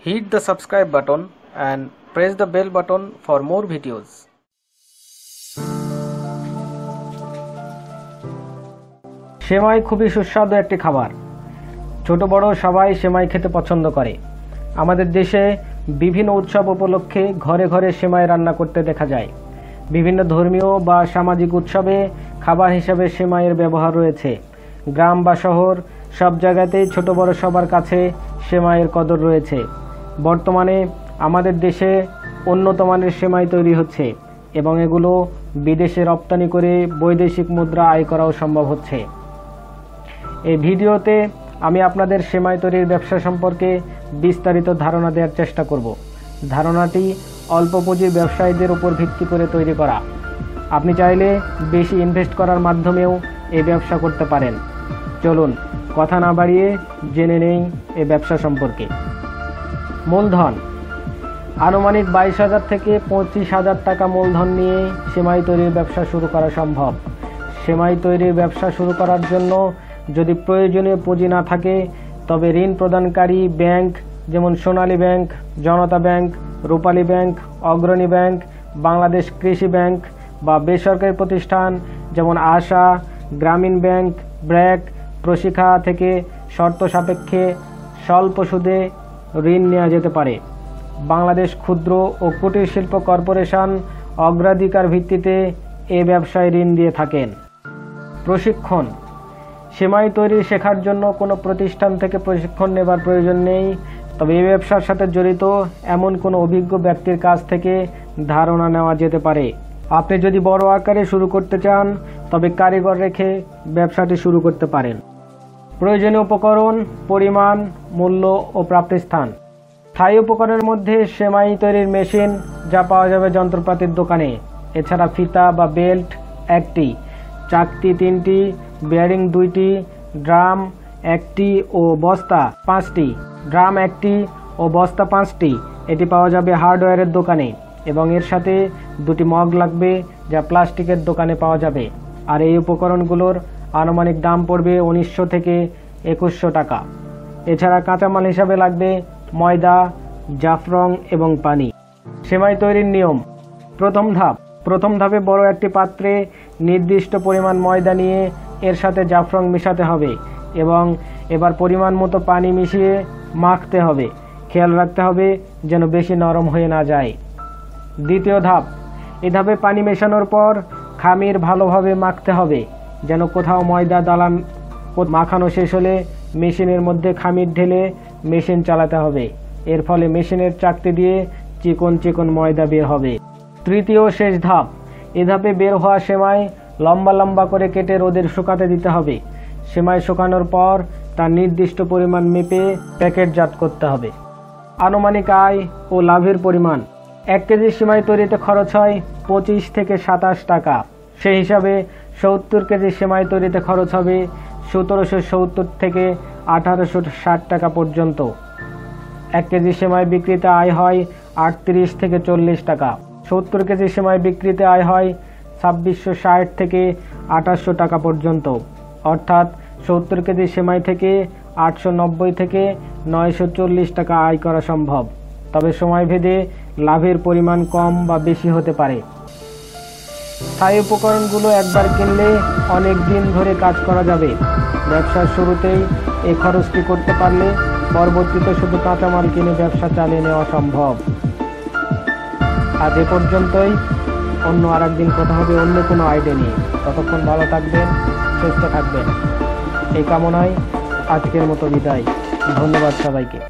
Hit the subscribe button and press the bell button for more videos. সেমাই খুবই সুস্বাদু একটি খাবার। ছোট বড় সবাই সেমাই খেতে পছন্দ করে। আমাদের দেশে বিভিন্ন উৎসব উপলক্ষে ঘরে ঘরে সেমাই রান্না করতে দেখা যায়। বিভিন্ন ধর্মীয় বা সামাজিক উৎসবে খাবার হিসেবে সেমাইয়ের ব্যবহার রয়েছে। গ্রাম বা শহর সব জায়গাতেই ছোট বড় সবার কাছে সেমাইয়ের কদর রয়েছে। বর্তমানে আমাদের দেশে উন্নত মানের সেমাই তৈরি হচ্ছে এবং এগুলো বিদেশে রপ্তানি করে বৈদেশিক মুদ্রা আয় করাও সম্ভব হচ্ছে। এই ভিডিওতে আমি আপনাদের সেমাই তৈরির ব্যবসা সম্পর্কে বিস্তারিত ধারণা দেওয়ার চেষ্টা করব। ধারণাটি অল্প পুঁজির ব্যবসায়ীদের উপর ভিত্তি করে তৈরি করা। আপনি চাইলে বেশি ইনভেস্ট করার মাধ্যমেও এই ব্যবসা করতে পারেন। চলুন কথা না বাড়িয়ে জেনে নেই এই ব্যবসা সম্পর্কে। মূলধন আনুমানিক 22,000 থেকে 25,000 টাকা মূলধন নিয়ে সেমাই তৈরির ব্যবসা শুরু করা সম্ভব। সেমাই তৈরির ব্যবসা শুরু করার জন্য যদি প্রয়োজনীয় পুঁজি না থাকে তবে ঋণ প্রদানকারী ব্যাংক যেমন সোনালী ব্যাংক, জনতা ব্যাংক, রূপালী ব্যাংক, অগ্রণী ব্যাংক, বাংলাদেশ কৃষি ব্যাংক বা বেসরকারি প্রতিষ্ঠান যেমন আশা, গ্রামীণ ব্যাংক, ব্র্যাক, প্রশিক্ষা থেকে শর্ত সাপেক্ষে স্বল্প সুদে ঋণ নেওয়া যেতে পারে। বাংলাদেশ ক্ষুদ্র ও কুটির শিল্প কর্পোরেশন অগ্রাধিকার ভিত্তিতে এ ব্যবসায় ঋণ দিয়ে থাকেন। প্রশিক্ষণ সেমাই তৈরি শেখার জন্য কোনো প্রতিষ্ঠান থেকে প্রশিক্ষণ নেবার প্রয়োজন নেই, তবে এই ব্যবসার সাথে জড়িত এমন কোনো অভিজ্ঞ ব্যক্তির কাছ থেকে ধারণা নেওয়া যেতে পারে। আপনি যদি বড় আকারে শুরু করতে চান তবে কারিগর রেখে ব্যবসাটি শুরু করতে পারেন। প্রয়োজনীয় উপকরণ, পরিমাণ, মূল্য ও প্রাপ্তিস্থান। স্থায়ী উপকরণের মধ্যে সেমাই তৈরির মেশিন যা পাওয়া যাবে যন্ত্রপাতির দোকানে। এছাড়া ফিতা বা বেল্ট 1টি, চাকতি 3টি, বেয়ারিং 2টি, ড্রাম 1টি ও বস্তা 5টি। ড্রাম 1টি ও বস্তা 5টি এটি পাওয়া যাবে হার্ডওয়্যারের দোকানে এবং এর সাথে 2টি মগ লাগবে যা প্লাস্টিকের দোকানে পাওয়া যাবে। আর এই উপকরণগুলোর আনুমানিক দাম পড়বে 1900 থেকে 2100 টাকা। এছাড়া কাঁচামাল হিসাবে লাগবে ময়দা, জাফরং এবং পানি। সেমাই তৈরির নিয়ম। প্রথম ধাপে বড় একটি পাত্রে নির্দিষ্ট পরিমাণ ময়দা নিয়ে এর সাথে জাফরং মেশাতে হবে এবং এবার পরিমাণ মতো পানি মিশিয়ে মাখতে হবে। খেয়াল রাখতে হবে যেন বেশি নরম হয়ে না যায়। দ্বিতীয় ধাপ। এ ধাপে পানি মেশানোর পর খামির ভালোভাবে মাখতে হবে যেন কোথাও ময়দা দালান। মাখানো শেষ হলে মেশিনের মধ্যে খামির ঢেলে মেশিন চালাতে হবে। এর ফলে মেশিনের চাকতি দিয়ে চিকন চিকন ময়দা বের হবে। তৃতীয় শেষ ধাপ। এ ধাপে বের হওয়া সেমাই লম্বা লম্বা করে কেটে রোদে শুকাতে দিতে হবে। সেমাই শুকানোর পর তার নির্দিষ্ট পরিমাণ মেপে প্যাকেটজাত করতে হবে। আনুমানিক আয় ও লাভের পরিমাণ। 1 কেজি সেমাই তৈরিতে খরচ হয় 25 থেকে 27 টাকা। সেই হিসাবে 70 কেজি সেমাই তৈরিতে খরচ হবে 1770 থেকে 1860 টাকা পর্যন্ত। 1 কেজি সেমাই বিক্রিতে আয় হয় 38 থেকে 40 টাকা। 70 কেজি সেমাই বিক্রিতে আয় হয় 2660 থেকে 2800 টাকা পর্যন্ত। অর্থাৎ 70 কেজি সেমাই থেকে 890 থেকে 940 টাকা আয় করা সম্ভব। তবে সময়ভেদে লাভের পরিমাণ কম বা বেশি হতে পারে। স্থায়ী উপকরণগুলো একবার কিনলে অনেক দিন ধরে কাজ করা যাবে। ব্যবসার শুরুতেই এই খরচটি করতে পারলে পরবর্তীতে শুধু কাঁচামাল কিনে ব্যবসা চালিয়ে নেওয়া সম্ভব। আজ এ পর্যন্তই। অন্য আরেকদিন কথা হবে অন্য কোনো আইডিয়া নিয়ে। ততক্ষণ ভালো থাকবেন, সুস্থ থাকবেন এই কামনায় আজকের মতো বিদায়। ধন্যবাদ সবাইকে।